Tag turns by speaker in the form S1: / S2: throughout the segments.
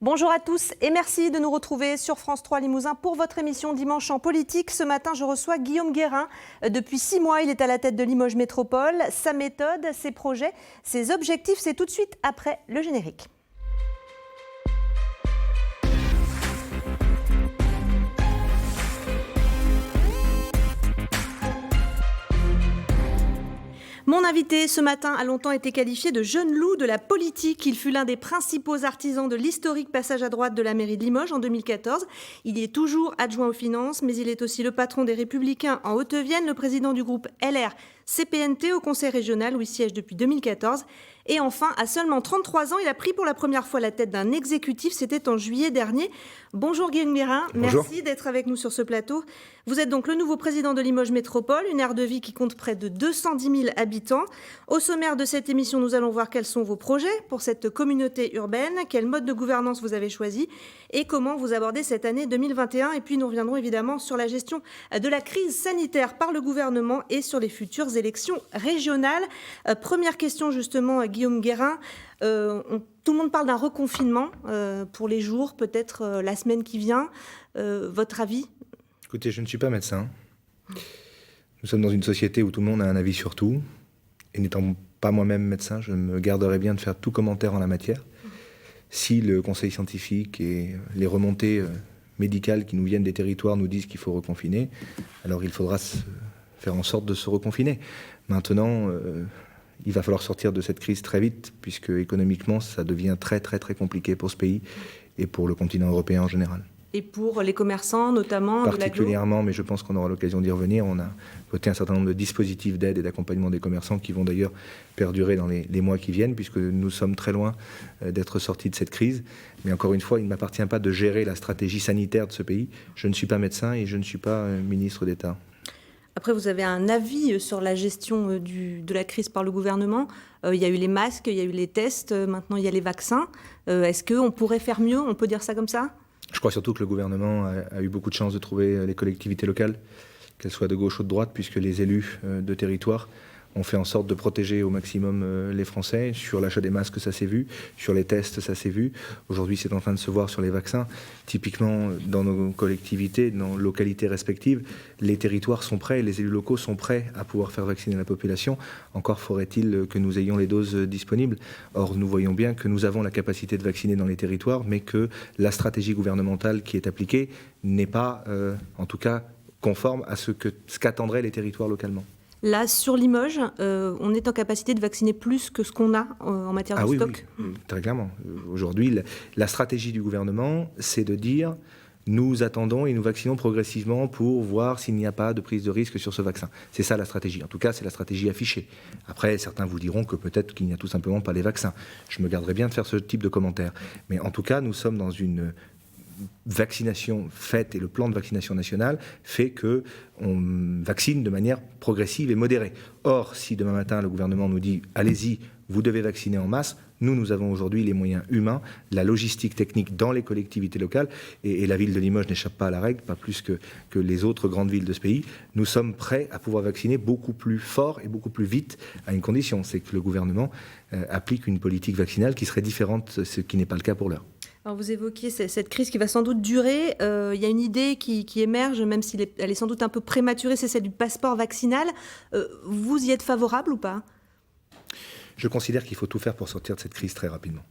S1: Bonjour à tous et merci de nous retrouver sur France 3 Limousin pour votre émission Dimanche en politique. Ce matin, je reçois Guillaume Guérin. Depuis 6 mois, il est à la tête de Limoges Métropole. Sa méthode, ses projets, ses objectifs, c'est tout de suite après le générique. Mon invité ce matin a longtemps été qualifié de jeune loup de la politique. Il fut l'un des principaux artisans de l'historique passage à droite de la mairie de Limoges en 2014. Il y est toujours adjoint aux finances, mais il est aussi le patron des Républicains en Haute-Vienne, le président du groupe LR CPNT au conseil régional où il siège depuis 2014. Et enfin, à seulement 33 ans, il a pris pour la première fois la tête d'un exécutif. C'était en juillet dernier. Bonjour Guillaume Guérin, merci d'être avec nous sur ce plateau. Vous êtes donc le nouveau président de Limoges Métropole, une aire de vie qui compte près de 210 000 habitants. Au sommaire de cette émission, nous allons voir quels sont vos projets pour cette communauté urbaine, quel mode de gouvernance vous avez choisi et comment vous abordez cette année 2021. Et puis nous reviendrons évidemment sur la gestion de la crise sanitaire par le gouvernement et sur les futures élections régionales. Première question justement, Guillaume Guérin. Tout le monde parle d'un reconfinement pour les jours, peut-être la semaine qui vient. Votre avis ?
S2: Écoutez, je ne suis pas médecin. Nous sommes dans une société où tout le monde a un avis sur tout. Et n'étant pas moi-même médecin, je me garderais bien de faire tout commentaire en la matière. Si le conseil scientifique et les remontées médicales qui nous viennent des territoires nous disent qu'il faut reconfiner, alors il faudra faire en sorte de se reconfiner. Maintenant, il va falloir sortir de cette crise très vite, puisque économiquement, ça devient très très très compliqué pour ce pays et pour le continent européen en général.
S1: Et pour les commerçants notamment
S2: particulièrement, mais je pense qu'on aura l'occasion d'y revenir. On a voté un certain nombre de dispositifs d'aide et d'accompagnement des commerçants qui vont d'ailleurs perdurer dans les mois qui viennent, puisque nous sommes très loin d'être sortis de cette crise. Mais encore une fois, il ne m'appartient pas de gérer la stratégie sanitaire de ce pays. Je ne suis pas médecin et je ne suis pas ministre d'État.
S1: Après, vous avez un avis sur la gestion de la crise par le gouvernement. Il y a eu les masques, il y a eu les tests, maintenant il y a les vaccins. Est-ce qu'on pourrait faire mieux ? On peut dire ça comme ça ?
S2: Je crois surtout que le gouvernement a eu beaucoup de chance de trouver les collectivités locales, qu'elles soient de gauche ou de droite, puisque les élus de territoire ont fait en sorte de protéger au maximum les Français. Sur l'achat des masques, ça s'est vu. Sur les tests, ça s'est vu. Aujourd'hui, c'est en train de se voir sur les vaccins. Typiquement, dans nos collectivités, dans nos localités respectives, les territoires sont prêts, les élus locaux sont prêts à pouvoir faire vacciner la population. Encore faudrait-il que nous ayons les doses disponibles. Or, nous voyons bien que nous avons la capacité de vacciner dans les territoires, mais que la stratégie gouvernementale qui est appliquée n'est pas, en tout cas, conforme à ce qu'attendraient les territoires localement.
S1: Là, sur Limoges, on est en capacité de vacciner plus que ce qu'on a en matière de stock.
S2: Oui, très clairement. Aujourd'hui, la stratégie du gouvernement, c'est de dire nous attendons et nous vaccinons progressivement pour voir s'il n'y a pas de prise de risque sur ce vaccin. C'est ça la stratégie. En tout cas, c'est la stratégie affichée. Après, certains vous diront que peut-être qu'il n'y a tout simplement pas les vaccins. Je me garderai bien de faire ce type de commentaires. Mais en tout cas, nous sommes dans une vaccination faite et le plan de vaccination national fait qu'on vaccine de manière progressive et modérée. Or, si demain matin le gouvernement nous dit « allez-y, vous devez vacciner en masse », nous avons aujourd'hui les moyens humains, la logistique technique dans les collectivités locales, et la ville de Limoges n'échappe pas à la règle, pas plus que les autres grandes villes de ce pays. Nous sommes prêts à pouvoir vacciner beaucoup plus fort et beaucoup plus vite à une condition, c'est que le gouvernement applique une politique vaccinale qui serait différente, ce qui n'est pas le cas pour l'heure.
S1: Alors vous évoquiez cette crise qui va sans doute durer. Il y a une idée qui émerge, même si elle est sans doute un peu prématurée, c'est celle du passeport vaccinal. Vous y êtes favorable ou pas ?
S2: Je considère qu'il faut tout faire pour sortir de cette crise très rapidement.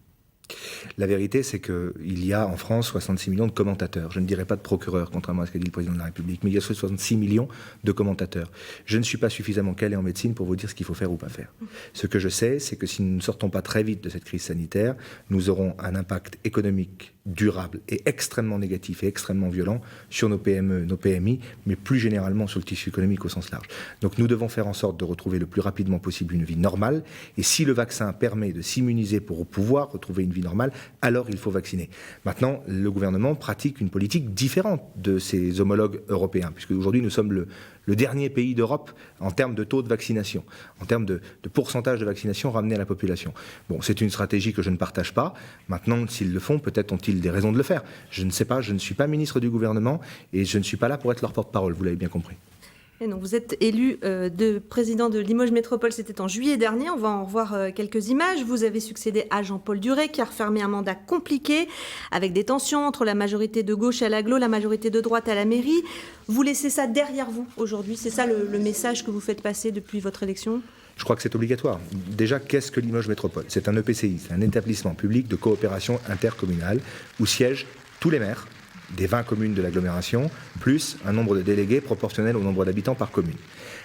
S2: La vérité, c'est qu'il y a en France 66 millions de commentateurs. Je ne dirais pas de procureurs, contrairement à ce qu'a dit le président de la République, mais il y a 66 millions de commentateurs. Je ne suis pas suffisamment calé en médecine pour vous dire ce qu'il faut faire ou pas faire. Ce que je sais, c'est que si nous ne sortons pas très vite de cette crise sanitaire, nous aurons un impact économique durable et extrêmement négatif et extrêmement violent sur nos PME, nos PMI, mais plus généralement sur le tissu économique au sens large. Donc nous devons faire en sorte de retrouver le plus rapidement possible une vie normale, et si le vaccin permet de s'immuniser pour pouvoir retrouver une vie normale, alors il faut vacciner. Maintenant, le gouvernement pratique une politique différente de ses homologues européens, puisque aujourd'hui nous sommes le dernier pays d'Europe en termes de taux de vaccination, en termes de pourcentage de vaccination ramené à la population. Bon, c'est une stratégie que je ne partage pas. Maintenant, s'ils le font, peut-être ont-ils des raisons de le faire. Je ne sais pas, je ne suis pas ministre du gouvernement et je ne suis pas là pour être leur porte-parole, vous l'avez bien compris.
S1: Et donc vous êtes élu de président de Limoges Métropole, c'était en juillet dernier. On va en revoir quelques images. Vous avez succédé à Jean-Paul Duret qui a refermé un mandat compliqué avec des tensions entre la majorité de gauche à l'agglo, la majorité de droite à la mairie. Vous laissez ça derrière vous aujourd'hui. C'est ça le message que vous faites passer depuis votre élection ?
S2: Je crois que c'est obligatoire. Déjà, qu'est-ce que Limoges Métropole ? C'est un EPCI, c'est un établissement public de coopération intercommunale où siègent tous les maires des 20 communes de l'agglomération, plus un nombre de délégués proportionnel au nombre d'habitants par commune.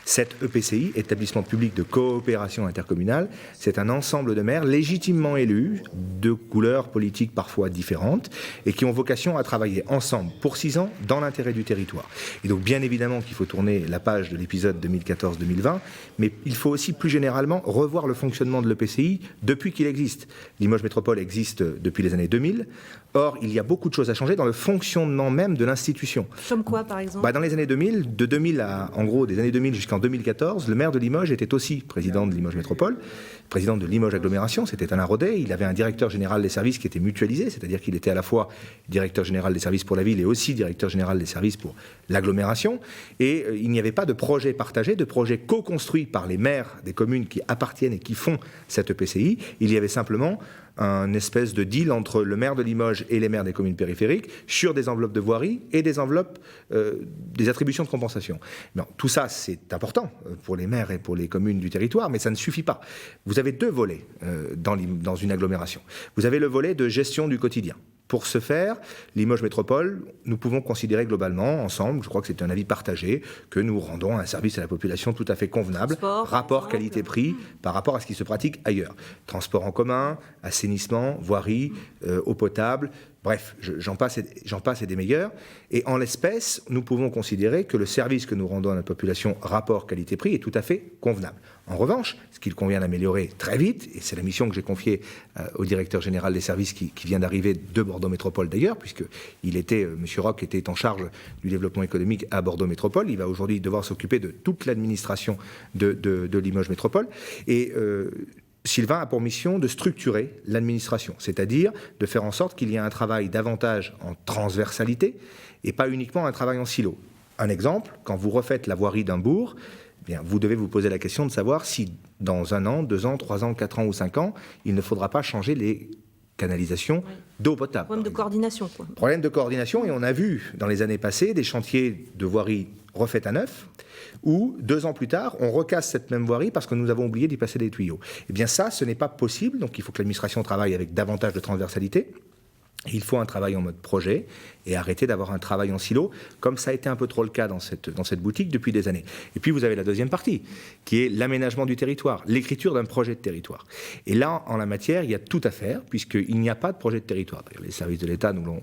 S2: Cet EPCI, établissement public de coopération intercommunale, c'est un ensemble de maires légitimement élus, de couleurs politiques parfois différentes, et qui ont vocation à travailler ensemble pour 6 ans dans l'intérêt du territoire. Et donc bien évidemment qu'il faut tourner la page de l'épisode 2014-2020, mais il faut aussi plus généralement revoir le fonctionnement de l'EPCI depuis qu'il existe. Limoges Métropole existe depuis les années 2000. Or, il y a beaucoup de choses à changer dans le fonctionnement même de l'institution.
S1: Comme quoi, par exemple ?
S2: Dans les années 2000, de 2000 à, en gros, des années 2000 jusqu'en 2014, le maire de Limoges était aussi président de Limoges Métropole, président de Limoges Agglomération, c'était Alain Rodet. Il avait un directeur général des services qui était mutualisé, c'est-à-dire qu'il était à la fois directeur général des services pour la ville et aussi directeur général des services pour l'agglomération. Et il n'y avait pas de projet partagé, de projet co-construit par les maires des communes qui appartiennent et qui font cette EPCI. Il y avait simplement un espèce de deal entre le maire de Limoges et les maires des communes périphériques sur des enveloppes de voirie et des enveloppes des attributions de compensation. Non, tout ça, c'est important pour les maires et pour les communes du territoire, mais ça ne suffit pas. Vous avez 2 volets dans une agglomération. Vous avez le volet de gestion du quotidien. Pour ce faire, Limoges Métropole, nous pouvons considérer globalement, ensemble, je crois que c'est un avis partagé, que nous rendons un service à la population tout à fait convenable, rapport qualité-prix par rapport à ce qui se pratique ailleurs. Transport en commun, assainissement, voirie, eau potable, bref, j'en passe et des meilleurs. Et en l'espèce, nous pouvons considérer que le service que nous rendons à la population, rapport qualité-prix, est tout à fait convenable. En revanche, ce qu'il convient d'améliorer très vite, et c'est la mission que j'ai confiée au directeur général des services qui vient d'arriver de Bordeaux Métropole d'ailleurs, puisqu'il était, M. Roch était en charge du développement économique à Bordeaux Métropole. Il va aujourd'hui devoir s'occuper de toute l'administration de Limoges Métropole. Et Sylvain a pour mission de structurer l'administration, c'est-à-dire de faire en sorte qu'il y ait un travail davantage en transversalité et pas uniquement un travail en silo. Un exemple, quand vous refaites la voirie d'un bourg, bien, vous devez vous poser la question de savoir si dans 1 an, 2 ans, 3 ans, 4 ans ou 5 ans, il ne faudra pas changer les canalisations d'eau potable.
S1: Problème de coordination, quoi.
S2: Problème de coordination, et on a vu dans les années passées des chantiers de voirie refaite à neuf, où 2 ans plus tard, on recasse cette même voirie parce que nous avons oublié d'y passer des tuyaux. Eh bien ça, ce n'est pas possible, donc il faut que l'administration travaille avec davantage de transversalité. Il faut un travail en mode projet et arrêter d'avoir un travail en silo, comme ça a été un peu trop le cas dans cette boutique depuis des années. Et puis vous avez la deuxième partie, qui est l'aménagement du territoire, l'écriture d'un projet de territoire. Et là, en la matière, il y a tout à faire, puisqu'il n'y a pas de projet de territoire. Les services de l'État nous l'ont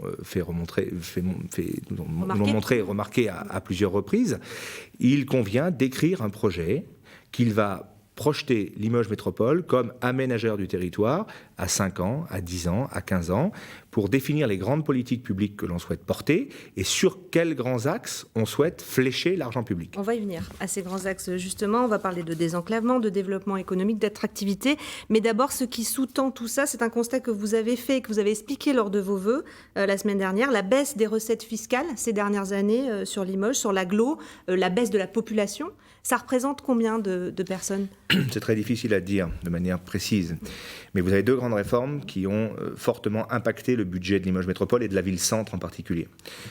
S2: montré et remarqué à plusieurs reprises. Il convient d'écrire un projet qu'il va projeter Limoges Métropole comme aménageur du territoire à 5 ans, à 10 ans, à 15 ans, pour définir les grandes politiques publiques que l'on souhaite porter et sur quels grands axes on souhaite flécher l'argent public.
S1: On va y venir à ces grands axes justement, on va parler de désenclavement, de développement économique, d'attractivité, mais d'abord ce qui sous-tend tout ça, c'est un constat que vous avez fait et que vous avez expliqué lors de vos vœux la semaine dernière, la baisse des recettes fiscales ces dernières années sur Limoges, sur l'agglo, la baisse de la population. Ça représente combien de personnes ?
S2: C'est très difficile à dire de manière précise. Mais vous avez 2 grandes réformes qui ont fortement impacté le budget de Limoges Métropole et de la ville-centre en particulier.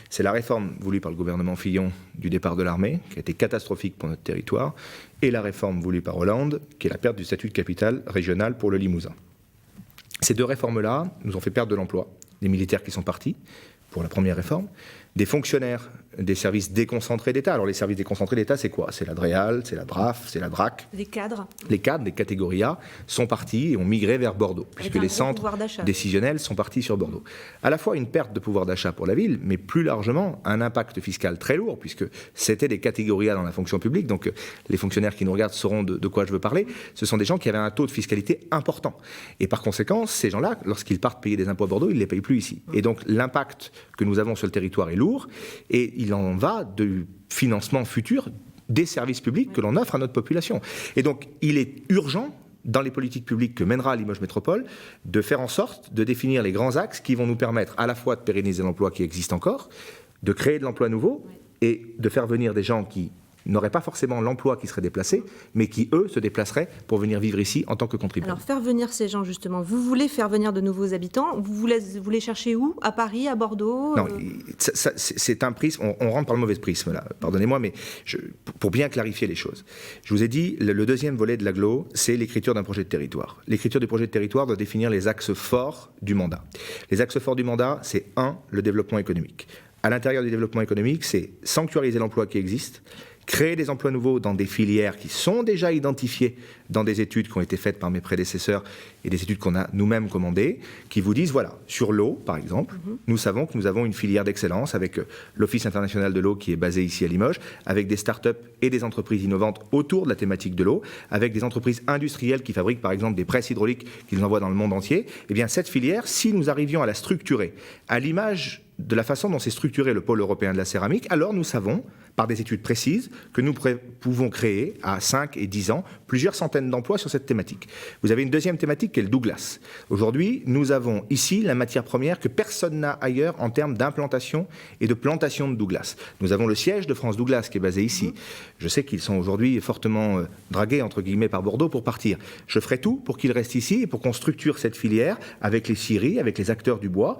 S2: C'est la réforme voulue par le gouvernement Fillon du départ de l'armée, qui a été catastrophique pour notre territoire, et la réforme voulue par Hollande, qui est la perte du statut de capitale régionale pour le Limousin. Ces 2 réformes-là nous ont fait perdre de l'emploi. Des militaires qui sont partis pour la première réforme, des fonctionnaires des services déconcentrés d'État. Alors les services déconcentrés d'État, c'est quoi ? C'est la DREAL, c'est la DRAF, c'est la DRAC.
S1: Les cadres.
S2: Les cadres des catégories A sont partis et ont migré vers Bordeaux, puisque les centres décisionnels sont partis sur Bordeaux. À la fois une perte de pouvoir d'achat pour la ville, mais plus largement un impact fiscal très lourd, puisque c'était des catégories A dans la fonction publique. Donc les fonctionnaires qui nous regardent sauront de quoi je veux parler. Ce sont des gens qui avaient un taux de fiscalité important. Et par conséquent, ces gens-là, lorsqu'ils partent payer des impôts à Bordeaux, ils ne les payent plus ici. Et donc l'impact que nous avons sur le territoire est lourd, et il en va du financement futur des services publics que l'on offre à notre population. Et donc, il est urgent, dans les politiques publiques que mènera Limoges Métropole, de faire en sorte de définir les grands axes qui vont nous permettre à la fois de pérenniser l'emploi qui existe encore, de créer de l'emploi nouveau et de faire venir des gens qui n'auraient pas forcément l'emploi qui serait déplacé, mais qui, eux, se déplaceraient pour venir vivre ici en tant que contribuables.
S1: Alors, faire venir ces gens, justement, vous voulez faire venir de nouveaux habitants, vous les cherchez où? À Paris, à Bordeaux?
S2: Non, c'est un prisme, on rentre par le mauvais prisme là, pardonnez-moi, mais pour bien clarifier les choses. Je vous ai dit, le deuxième volet de l'agglo, c'est l'écriture d'un projet de territoire. L'écriture du projet de territoire doit définir les axes forts du mandat. Les axes forts du mandat, c'est 1, le développement économique. À l'intérieur du développement économique, c'est sanctuariser l'emploi qui existe, créer des emplois nouveaux dans des filières qui sont déjà identifiées dans des études qui ont été faites par mes prédécesseurs et des études qu'on a nous-mêmes commandées, qui vous disent, voilà, sur l'eau, par exemple, nous savons que nous avons une filière d'excellence avec l'Office international de l'eau qui est basé ici à Limoges, avec des start-up et des entreprises innovantes autour de la thématique de l'eau, avec des entreprises industrielles qui fabriquent, par exemple, des presses hydrauliques qu'ils envoient dans le monde entier. Eh bien, cette filière, si nous arrivions à la structurer à l'image de la façon dont c'est structuré le pôle européen de la céramique, alors nous savons, par des études précises, que nous pouvons créer à 5 et 10 ans plusieurs centaines d'emplois sur cette thématique. Vous avez une deuxième thématique qui est le Douglas. Aujourd'hui, nous avons ici la matière première que personne n'a ailleurs en termes d'implantation et de plantation de Douglas. Nous avons le siège de France Douglas qui est basé ici. Je sais qu'ils sont aujourd'hui fortement dragués, entre guillemets, par Bordeaux pour partir. Je ferai tout pour qu'ils restent ici et pour qu'on structure cette filière avec les scieries, avec les acteurs du bois,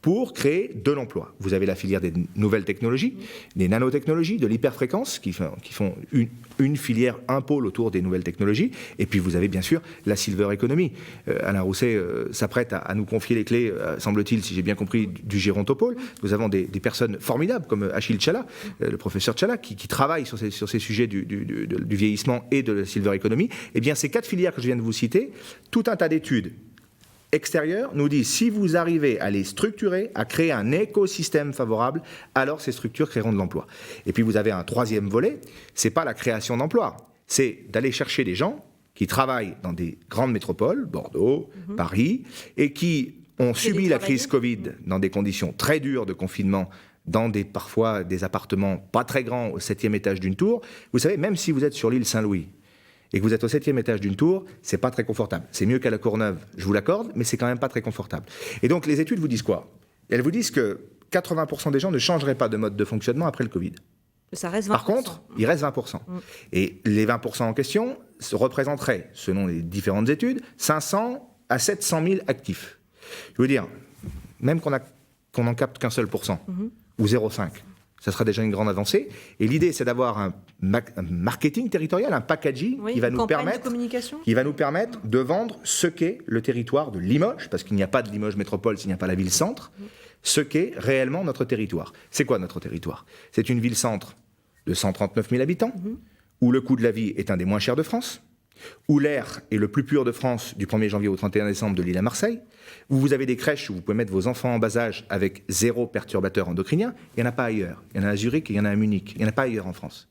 S2: pour créer de l'emploi. Vous avez la filière des nouvelles technologies, des nanotechnologies, de l'hyperfréquence, qui font une filière, un pôle autour des nouvelles technologies. Et puis vous avez bien sûr la silver economy. Alain Rousset s'apprête à nous confier les clés, semble-t-il, si j'ai bien compris, du Gérontopole. Nous avons des personnes formidables comme Achille Tchala, le professeur Tchala, qui travaille sur ces sujets du vieillissement et de la silver economy. Eh bien, ces 4 filières que je viens de vous citer, tout un tas d'études extérieurs nous disent, si vous arrivez à les structurer, à créer un écosystème favorable, alors ces structures créeront de l'emploi. Et puis vous avez un troisième volet, c'est pas la création d'emplois, c'est d'aller chercher des gens qui travaillent dans des grandes métropoles, Bordeaux, Paris, et qui ont subi la crise Covid dans des conditions très dures de confinement, dans parfois des appartements pas très grands au 7e étage d'une tour. Vous savez, même si vous êtes sur l'île Saint-Louis, et que vous êtes au 7e étage d'une tour, c'est pas très confortable. C'est mieux qu'à la Courneuve, je vous l'accorde, mais c'est quand même pas très confortable. Et donc les études vous disent quoi? Elles vous disent que 80% des gens ne changeraient pas de mode de fonctionnement après le Covid.
S1: Ça reste 20%.
S2: Par contre, il reste 20%. Et les 20% en question se représenteraient, selon les différentes études, 500 à 700 000 actifs. Je veux dire, même qu'on n'en capte qu'un seul pourcent, ou 0,5%. Ça sera déjà une grande avancée. Et l'idée, c'est d'avoir un marketing territorial, un packaging qui va nous permettre de vendre ce qu'est le territoire de Limoges, parce qu'il n'y a pas de Limoges métropole s'il n'y a pas la ville-centre, ce qu'est réellement notre territoire. C'est quoi notre territoire? C'est une ville-centre de 139 000 habitants, où le coût de la vie est un des moins chers de France, où l'air est le plus pur de France du 1er janvier au 31 décembre de Lille à Marseille, où vous avez des crèches où vous pouvez mettre vos enfants en bas âge avec 0 perturbateur endocrinien. Il n'y en a pas ailleurs. Il y en a à Zurich et il y en a à Munich. Il n'y en a pas ailleurs en France.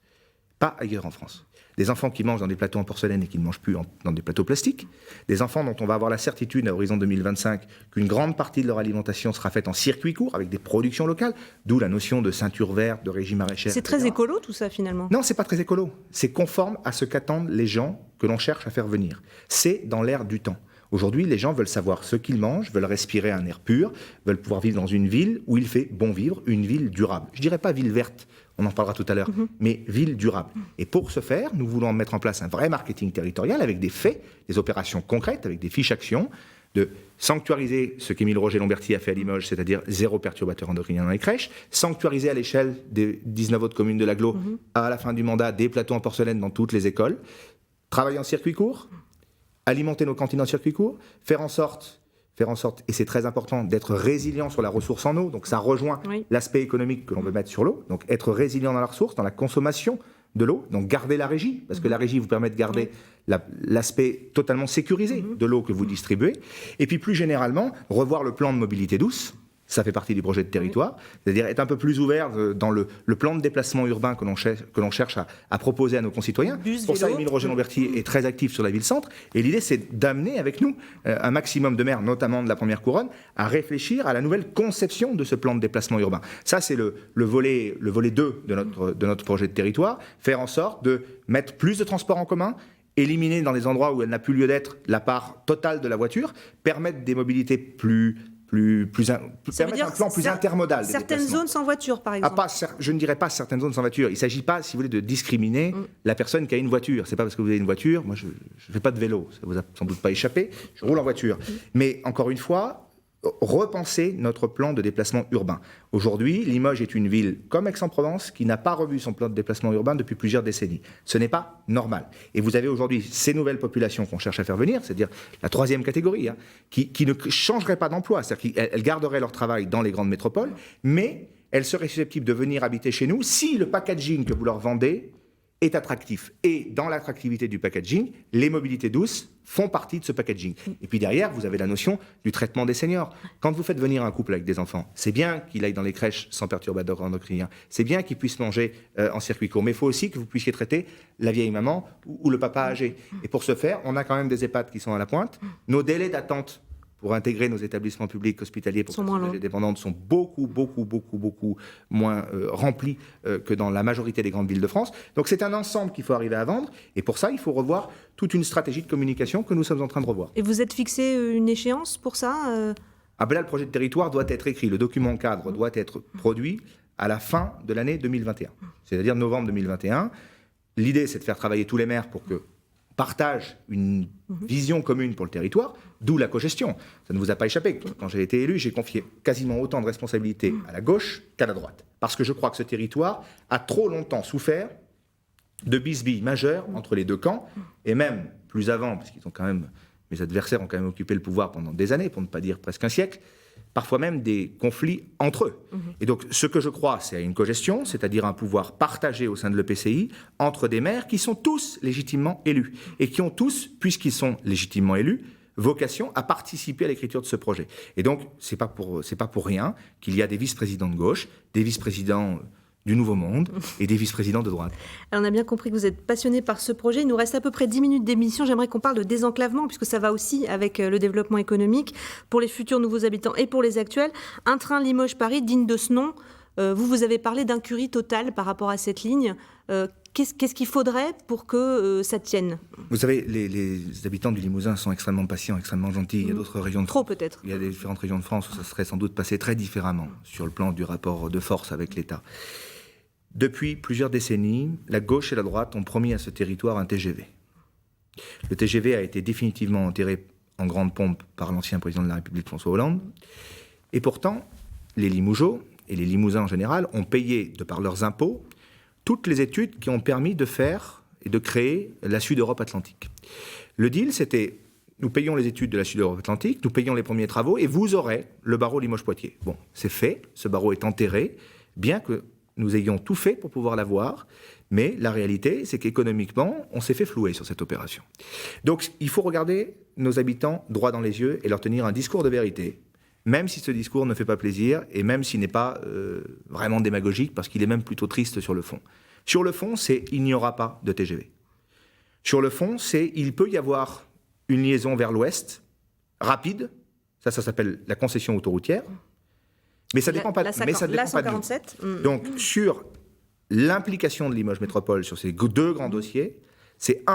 S2: Pas ailleurs en France. Des enfants qui mangent dans des plateaux en porcelaine et qui ne mangent plus dans des plateaux plastiques. Des enfants dont on va avoir la certitude à horizon 2025 qu'une grande partie de leur alimentation sera faite en circuit court avec des productions locales, d'où la notion de ceinture verte, de régime maraîcher.
S1: C'est très écolo tout ça finalement?
S2: Non, c'est pas très écolo. C'est conforme à ce qu'attendent les gens que l'on cherche à faire venir. C'est dans l'air du temps. Aujourd'hui, les gens veulent savoir ce qu'ils mangent, veulent respirer un air pur, veulent pouvoir vivre dans une ville où il fait bon vivre, une ville durable. Je dirais pas ville verte, on en parlera tout à l'heure, mais ville durable. Et pour ce faire, nous voulons mettre en place un vrai marketing territorial avec des faits, des opérations concrètes, avec des fiches actions, de sanctuariser ce qu'Émile Roger-Lamberty a fait à Limoges, c'est-à-dire 0 perturbateur endocrinien dans les crèches, sanctuariser à l'échelle des 19 autres communes de l'agglo, à la fin du mandat, des plateaux en porcelaine dans toutes les écoles, travailler en circuit court, alimenter nos cantines en circuit court, faire en sorte, et c'est très important, d'être résilient sur la ressource en eau. Donc ça rejoint l'aspect économique que l'on veut mettre sur l'eau. Donc être résilient dans la ressource, dans la consommation de l'eau. Donc garder la régie, parce que la régie vous permet de garder l'aspect totalement sécurisé de l'eau que vous distribuez. Et puis plus généralement, revoir le plan de mobilité douce. Ça fait partie du projet de territoire, c'est-à-dire être un peu plus ouvert dans le plan de déplacement urbain que l'on cherche à proposer à nos concitoyens. Pour ça, Émile Roger-Lamberty est très actif sur la ville-centre, et l'idée, c'est d'amener avec nous un maximum de maires, notamment de la première couronne, à réfléchir à la nouvelle conception de ce plan de déplacement urbain. Ça, c'est le volet 2 de notre projet de territoire, faire en sorte de mettre plus de transports en commun, éliminer dans les endroits où elle n'a plus lieu d'être la part totale de la voiture, permettre des mobilités plus permettre un plan plus intermodal.
S1: Certaines zones sans voiture, par exemple.
S2: Je ne dirais pas certaines zones sans voiture. Il ne s'agit pas, si vous voulez, de discriminer la personne qui a une voiture. C'est pas parce que vous avez une voiture. Moi, je ne fais pas de vélo. Ça vous a sans doute pas échappé. Je roule en voiture. Mais encore une fois, repenser notre plan de déplacement urbain. Aujourd'hui, Limoges est une ville comme Aix-en-Provence qui n'a pas revu son plan de déplacement urbain depuis plusieurs décennies. Ce n'est pas normal. Et vous avez aujourd'hui ces nouvelles populations qu'on cherche à faire venir, c'est-à-dire la troisième catégorie, qui ne changeraient pas d'emploi, c'est-à-dire qu'elles garderaient leur travail dans les grandes métropoles, mais elles seraient susceptibles de venir habiter chez nous si le packaging que vous leur vendez est attractif. Et dans l'attractivité du packaging, les mobilités douces font partie de ce packaging. Et puis derrière, vous avez la notion du traitement des seniors. Quand vous faites venir un couple avec des enfants, c'est bien qu'il aille dans les crèches sans perturbateurs endocriniens, c'est bien qu'il puisse manger en circuit court, mais il faut aussi que vous puissiez traiter la vieille maman ou le papa âgé. Et pour ce faire, on a quand même des EHPAD qui sont à la pointe. Nos délais d'attente pour intégrer nos établissements publics hospitaliers pour personnes âgées dépendantes sont beaucoup moins remplis que dans la majorité des grandes villes de France. Donc c'est un ensemble qu'il faut arriver à vendre. Et pour ça, il faut revoir toute une stratégie de communication que nous sommes en train de revoir.
S1: Et vous êtes fixé une échéance pour ça
S2: Ah ben là, le projet de territoire doit être écrit. Le document cadre doit être produit à la fin de l'année 2021. C'est-à-dire novembre 2021. L'idée, c'est de faire travailler tous les maires pour que partagent une vision commune pour le territoire, d'où la cogestion. Ça ne vous a pas échappé. Quand j'ai été élu, j'ai confié quasiment autant de responsabilités à la gauche qu'à la droite. Parce que je crois que ce territoire a trop longtemps souffert de bisbilles majeures entre les deux camps, et même plus avant, parce qu'ils ont quand même, mes adversaires ont quand même occupé le pouvoir pendant des années, pour ne pas dire presque un siècle, parfois même des conflits entre eux. Et donc, ce que je crois, c'est à une cogestion, c'est-à-dire un pouvoir partagé au sein de l'EPCI entre des maires qui sont tous légitimement élus et qui ont tous, puisqu'ils sont légitimement élus, vocation à participer à l'écriture de ce projet. Et donc, c'est pas pour rien qu'il y a des vice-présidents de gauche, des vice-présidents du Nouveau Monde et des vice-présidents de droite.
S1: Alors on a bien compris que vous êtes passionné par ce projet. Il nous reste à peu près 10 minutes d'émission. J'aimerais qu'on parle de désenclavement, puisque ça va aussi avec le développement économique pour les futurs nouveaux habitants et pour les actuels. Un train Limoges-Paris digne de ce nom. Vous avez parlé d'incurie totale par rapport à cette ligne. Qu'est-ce qu'il faudrait pour que ça tienne ?
S2: Vous savez, les habitants du Limousin sont extrêmement patients, extrêmement gentils. Il y a d'autres régions de
S1: France. Trop peut-être.
S2: Il y a des différentes régions de France où ça serait sans doute passé très différemment sur le plan du rapport de force avec l'État. Depuis plusieurs décennies, la gauche et la droite ont promis à ce territoire un TGV. Le TGV a été définitivement enterré en grande pompe par l'ancien président de la République, François Hollande. Et pourtant, les Limougeaux et les Limousins en général ont payé, de par leurs impôts, toutes les études qui ont permis de faire et de créer la Sud-Europe Atlantique. Le deal, c'était, nous payons les études de la Sud-Europe Atlantique, nous payons les premiers travaux, et vous aurez le barreau Limoges-Poitiers. Bon, c'est fait, ce barreau est enterré, bien que nous ayons tout fait pour pouvoir l'avoir, mais la réalité, c'est qu'économiquement, on s'est fait flouer sur cette opération. Donc, il faut regarder nos habitants droit dans les yeux et leur tenir un discours de vérité, même si ce discours ne fait pas plaisir et même s'il n'est pas vraiment démagogique, parce qu'il est même plutôt triste sur le fond. Sur le fond, c'est il n'y aura pas de TGV. Sur le fond, c'est il peut y avoir une liaison vers l'ouest, rapide, ça s'appelle la concession autoroutière, mais ça ne dépend pas,
S1: de nous.
S2: Donc, sur l'implication de Limoges Métropole sur ces deux grands dossiers, c'est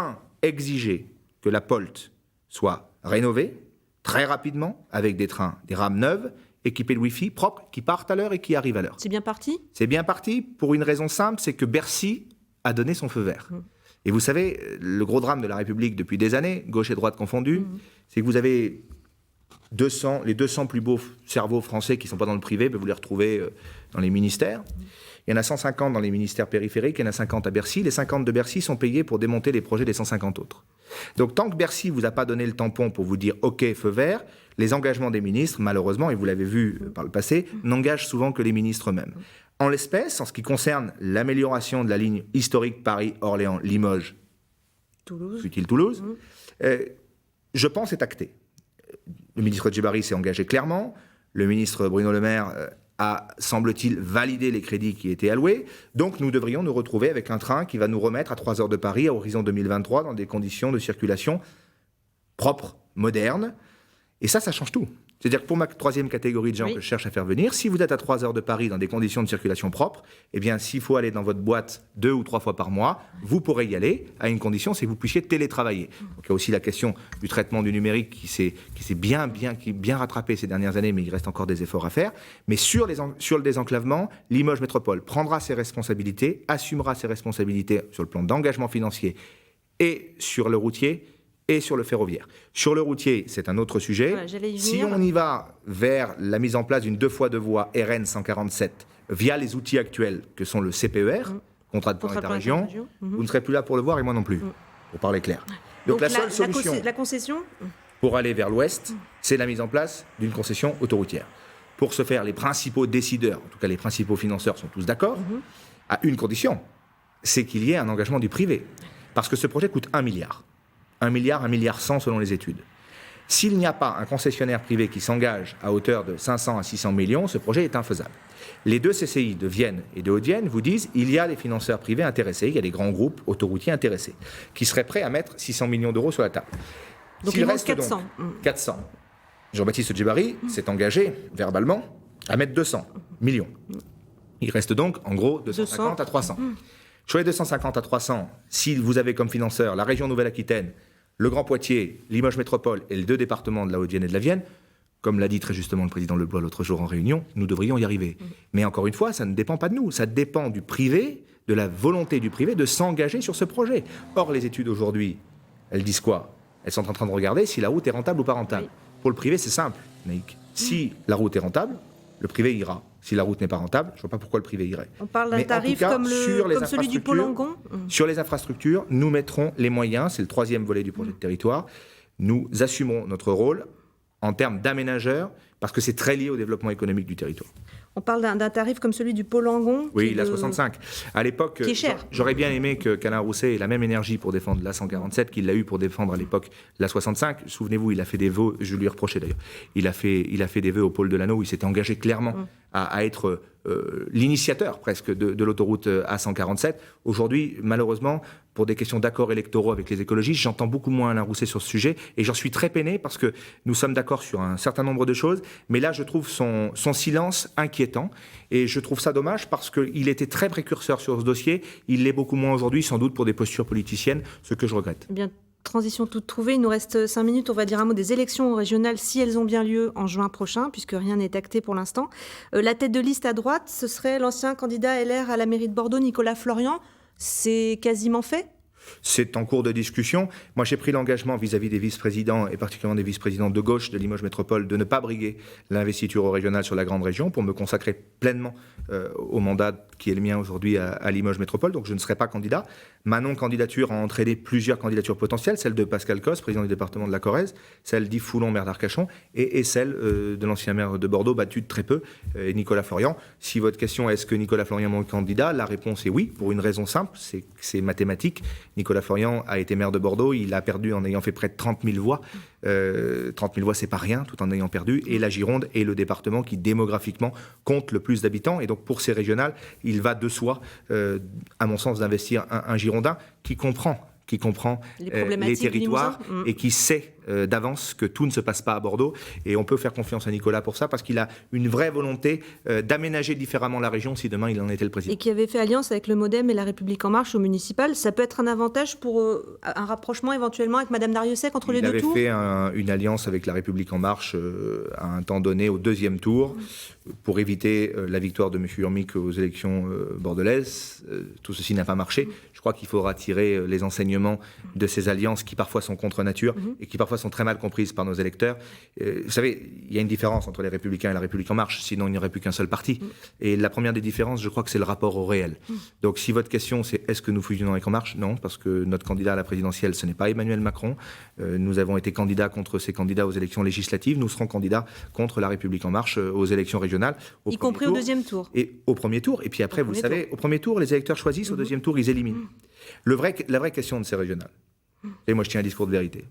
S2: exiger que la POLT soit rénovée très rapidement avec des trains, des rames neuves, équipés de Wi-Fi, propres, qui partent à l'heure et qui arrivent à l'heure.
S1: C'est bien parti ?
S2: C'est bien parti pour une raison simple, c'est que Bercy a donné son feu vert. Et vous savez, le gros drame de la République depuis des années, gauche et droite confondus, c'est que vous avez les 200 plus beaux cerveaux français qui ne sont pas dans le privé, vous les retrouvez dans les ministères. Il y en a 150 dans les ministères périphériques, il y en a 50 à Bercy. Les 50 de Bercy sont payés pour démonter les projets des 150 autres. Donc tant que Bercy ne vous a pas donné le tampon pour vous dire « OK, feu vert », les engagements des ministres, malheureusement, et vous l'avez vu par le passé, n'engagent souvent que les ministres eux-mêmes. En l'espèce, en ce qui concerne l'amélioration de la ligne historique Paris-Orléans-Limoges, Toulouse, je pense est acté. Le ministre Djebari s'est engagé clairement. Le ministre Bruno Le Maire a, semble-t-il, validé les crédits qui étaient alloués. Donc, nous devrions nous retrouver avec un train qui va nous remettre à 3 heures de Paris à horizon 2023 dans des conditions de circulation propres, modernes. Et ça change tout. C'est-à-dire que pour ma troisième catégorie de gens que je cherche à faire venir, si vous êtes à 3 heures de Paris dans des conditions de circulation propres, eh bien, s'il faut aller dans votre boîte 2 ou 3 fois par mois, vous pourrez y aller, à une condition, c'est que vous puissiez télétravailler. Donc, il y a aussi la question du traitement du numérique qui s'est bien rattrapé ces dernières années, mais il reste encore des efforts à faire. Mais sur le désenclavement, Limoges Métropole prendra ses responsabilités, assumera ses responsabilités sur le plan d'engagement financier et sur le routier, et sur le ferroviaire. Sur le routier, c'est un autre sujet.
S1: Voilà,
S2: si on y va vers la mise en place d'une 2 fois 2 voies RN 147 via les outils actuels que sont le CPER, contrat de plan État-région, vous ne serez plus là pour le voir et moi non plus, pour parler clair. Donc la seule solution
S1: la concession
S2: pour aller vers l'ouest, c'est la mise en place d'une concession autoroutière. Pour ce faire, les principaux décideurs, en tout cas les principaux financeurs, sont tous d'accord, à une condition, c'est qu'il y ait un engagement du privé. Parce que ce projet coûte 1 milliard. 1 milliard, 1 milliard 100 selon les études. S'il n'y a pas un concessionnaire privé qui s'engage à hauteur de 500 à 600 millions, ce projet est infaisable. Les deux CCI de Vienne et de Haute-Vienne vous disent qu'il y a des financeurs privés intéressés, il y a des grands groupes autoroutiers intéressés, qui seraient prêts à mettre 600 millions d'euros sur la table.
S1: Donc il reste 400.
S2: 400. Jean-Baptiste Djebari s'est engagé verbalement à mettre 200 millions. Il reste donc en gros 250 à 300. Sur les 250 à 300, si vous avez comme financeur la région Nouvelle-Aquitaine, le Grand Poitiers, Limoges Métropole et les 2 départements de la Haute-Vienne et de la Vienne, comme l'a dit très justement le président Leblois l'autre jour en réunion, nous devrions y arriver. Mais encore une fois, ça ne dépend pas de nous, ça dépend du privé, de la volonté du privé de s'engager sur ce projet. Or, les études aujourd'hui, elles disent quoi? Elles sont en train de regarder si la route est rentable ou pas rentable. Pour le privé, c'est simple, Naïk. Si la route est rentable, le privé ira. Si la route n'est pas rentable, je ne vois pas pourquoi le privé irait.
S1: On parle d'un tarif comme celui du Pôle-Langon.
S2: Sur les infrastructures, nous mettrons les moyens, c'est le 3e volet du projet de territoire, nous assumerons notre rôle en termes d'aménageurs, parce que c'est très lié au développement économique du territoire.
S1: On parle d'un tarif comme celui du Pôle-Langon.
S2: Oui, la 65. À l'époque,
S1: qui est cher.
S2: J'aurais bien aimé qu'Alain Rousset ait la même énergie pour défendre la 147 qu'il l'a eu pour défendre à l'époque la 65. Souvenez-vous, il a fait des vœux, je lui reprochais d'ailleurs, il a fait des vœux au pôle de l'Anneau où il s'était engagé clairement à être l'initiateur presque de l'autoroute A147. Aujourd'hui, malheureusement, pour des questions d'accords électoraux avec les écologistes, j'entends beaucoup moins Alain Rousset sur ce sujet et j'en suis très peiné parce que nous sommes d'accord sur un certain nombre de choses, mais là je trouve son silence inquiétant et je trouve ça dommage parce qu'il était très précurseur sur ce dossier, il l'est beaucoup moins aujourd'hui, sans doute pour des postures politiciennes, ce que je regrette.
S1: Eh bien, transition toute trouvée, il nous reste 5 minutes, on va dire un mot des élections régionales si elles ont bien lieu en juin prochain, puisque rien n'est acté pour l'instant. La tête de liste à droite, ce serait l'ancien candidat LR à la mairie de Bordeaux, Nicolas Florian. C'est quasiment fait ?
S2: C'est en cours de discussion. Moi, j'ai pris l'engagement vis-à-vis des vice-présidents, et particulièrement des vice-présidents de gauche de Limoges Métropole, de ne pas briguer l'investiture au régional sur la grande région pour me consacrer pleinement au mandat qui est le mien aujourd'hui à Limoges Métropole. Donc, je ne serai pas candidat. Ma non-candidature a entraîné plusieurs candidatures potentielles, celle de Pascal Cos, président du département de la Corrèze, celle d'Yves Foulon, maire d'Arcachon, et celle de l'ancien maire de Bordeaux, battu de très peu, Nicolas Florian. Si votre question est est-ce que Nicolas Florian est mon candidat, la réponse est oui, pour une raison simple, c'est mathématique. Nicolas Florian a été maire de Bordeaux, il a perdu en ayant fait près de 30 000 voix. 30 000 voix, c'est pas rien, tout en ayant perdu. Et la Gironde est le département qui, démographiquement, compte le plus d'habitants. Et donc, pour ces régionales, il va de soi, à mon sens, d'investir un Girondin qui comprend les territoires et qui sait d'avance que tout ne se passe pas à Bordeaux. Et on peut faire confiance à Nicolas pour ça, parce qu'il a une vraie volonté d'aménager différemment la région si demain il en était le président.
S1: Et qui avait fait alliance avec le MoDem et la République En Marche au municipal. Ça peut être un avantage pour un rapprochement éventuellement avec Madame Dariussec entre les deux tours ?
S2: Il avait fait une alliance avec la République En Marche à un temps donné, au 2e tour, pour éviter la victoire de M. Urmic aux élections bordelaises. Tout ceci n'a pas marché. Je crois qu'il faudra tirer les enseignements de ces alliances qui parfois sont contre nature et qui parfois sont très mal comprises par nos électeurs. Vous savez, il y a une différence entre les Républicains et la République En Marche, sinon il n'y aurait plus qu'un seul parti. Et la première des différences, je crois que c'est le rapport au réel. Donc si votre question c'est est-ce que nous fusionnons avec En Marche ? Non, parce que notre candidat à la présidentielle, ce n'est pas Emmanuel Macron. Nous avons été candidats contre ces candidats aux élections législatives. Nous serons candidats contre la République En Marche aux élections régionales.
S1: Y compris au 2e tour.
S2: Et au 1er tour. Et puis après, vous le savez, au 1er tour, les électeurs choisissent, au 2e tour, ils éliminent. La vraie question de ces régionales, et moi je tiens un discours de vérité,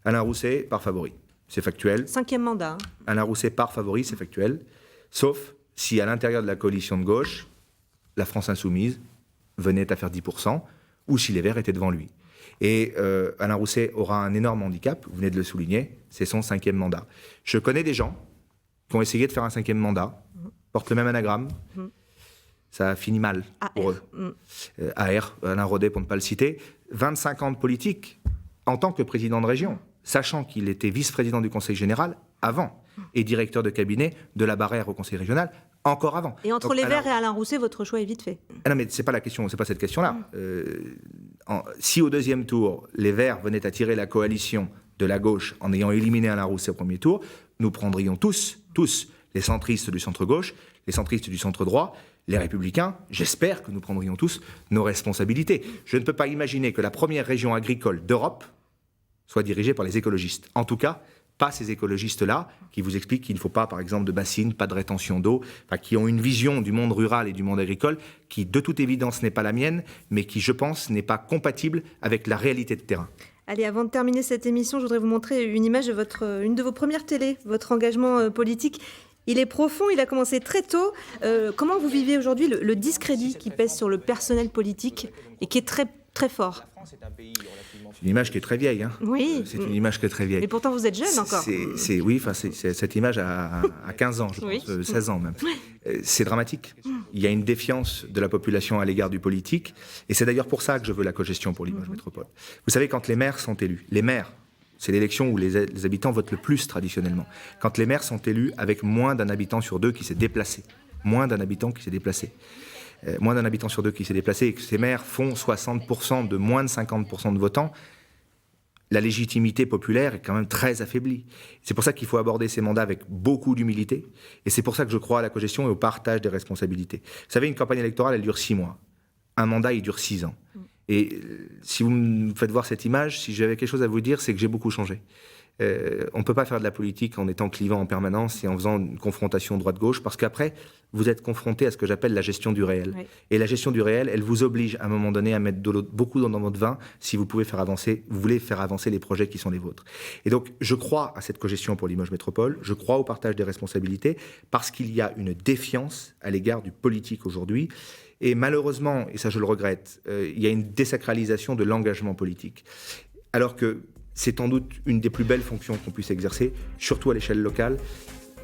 S2: Alain Rousset part favori, c'est factuel.
S1: 5e mandat.
S2: Alain Rousset part favori, c'est factuel, sauf si à l'intérieur de la coalition de gauche, la France Insoumise venait à faire 10%, ou si les Verts étaient devant lui. Et Alain Rousset aura un énorme handicap, vous venez de le souligner, c'est son 5e mandat. Je connais des gens qui ont essayé de faire un 5e mandat, portent le même anagramme, ça a fini mal pour eux. AR, Alain Rodet pour ne pas le citer, 25 ans de politique en tant que président de région, sachant qu'il était vice-président du Conseil général avant et directeur de cabinet de la Barrère au Conseil régional encore avant.
S1: Et entre les Verts et Alain Rousset, votre choix est vite fait.
S2: Ah non, mais c'est pas la question, c'est pas cette question-là. Si au 2e tour, les Verts venaient à tirer la coalition de la gauche en ayant éliminé Alain Rousset au 1er tour, nous prendrions tous, les centristes du centre-gauche, les centristes du centre-droit, les républicains, j'espère que nous prendrions tous nos responsabilités. Je ne peux pas imaginer que la première région agricole d'Europe soit dirigée par les écologistes. En tout cas, pas ces écologistes-là qui vous expliquent qu'il ne faut pas, par exemple, de bassines, pas de rétention d'eau, qui ont une vision du monde rural et du monde agricole qui, de toute évidence, n'est pas la mienne, mais qui, je pense, n'est pas compatible avec la réalité de terrain.
S1: Allez, avant de terminer cette émission, je voudrais vous montrer une image de une de vos premières télés, votre engagement politique. Il est profond, il a commencé très tôt. Comment vous vivez aujourd'hui le discrédit qui pèse sur le personnel politique et qui est très, très fort ?
S2: C'est une image qui est très vieille. Hein.
S1: Oui.
S2: C'est une image qui est très vieille.
S1: Et pourtant, vous êtes jeune encore.
S2: Oui, cette image a 15 ans, je pense, 16 ans même. C'est dramatique. Il y a une défiance de la population à l'égard du politique. Et c'est d'ailleurs pour ça que je veux la cogestion pour Limoges Métropole. Vous savez, quand les maires sont élus, les maires, c'est l'élection où les habitants votent le plus traditionnellement. Quand les maires sont élus avec moins d'un habitant sur deux qui s'est déplacé, moins d'un habitant sur deux qui s'est déplacé, et que ces maires font 60% de moins de 50% de votants, la légitimité populaire est quand même très affaiblie. C'est pour ça qu'il faut aborder ces mandats avec beaucoup d'humilité, et c'est pour ça que je crois à la cogestion et au partage des responsabilités. Vous savez, une campagne électorale, elle dure 6 mois. Un mandat, il dure 6 ans. Et si vous me faites voir cette image, si j'avais quelque chose à vous dire, c'est que j'ai beaucoup changé. On ne peut pas faire de la politique en étant clivant en permanence et en faisant une confrontation droite-gauche, parce qu'après, vous êtes confronté à ce que j'appelle la gestion du réel. Oui. Et la gestion du réel, elle vous oblige à un moment donné à mettre beaucoup dans votre vin si vous voulez faire avancer les projets qui sont les vôtres. Et donc, je crois à cette cogestion pour Limoges Métropole, je crois au partage des responsabilités, parce qu'il y a une défiance à l'égard du politique aujourd'hui. Et malheureusement, et ça je le regrette, il y a une désacralisation de l'engagement politique. Alors que c'est sans doute une des plus belles fonctions qu'on puisse exercer, surtout à l'échelle locale.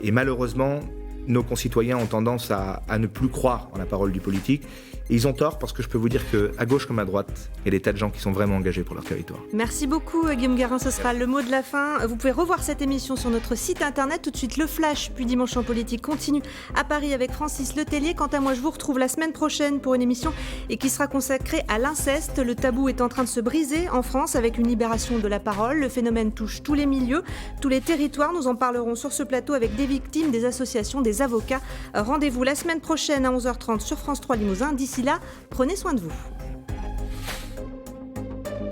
S2: Et malheureusement, nos concitoyens ont tendance à ne plus croire en la parole du politique. Et ils ont tort, parce que je peux vous dire qu'à gauche comme à droite, il y a des tas de gens qui sont vraiment engagés pour leur territoire.
S1: Merci beaucoup Guillaume Guérin, ce sera le mot de la fin. Vous pouvez revoir cette émission sur notre site internet. Tout de suite, le Flash, puis Dimanche en politique continue à Paris avec Francis Letellier. Quant à moi, je vous retrouve la semaine prochaine pour une émission qui sera consacrée à l'inceste. Le tabou est en train de se briser en France avec une libération de la parole. Le phénomène touche tous les milieux, tous les territoires. Nous en parlerons sur ce plateau avec des victimes, des associations, des avocats. Rendez-vous la semaine prochaine à 11h30 sur France 3 Limousin. D'ici là, prenez soin de vous.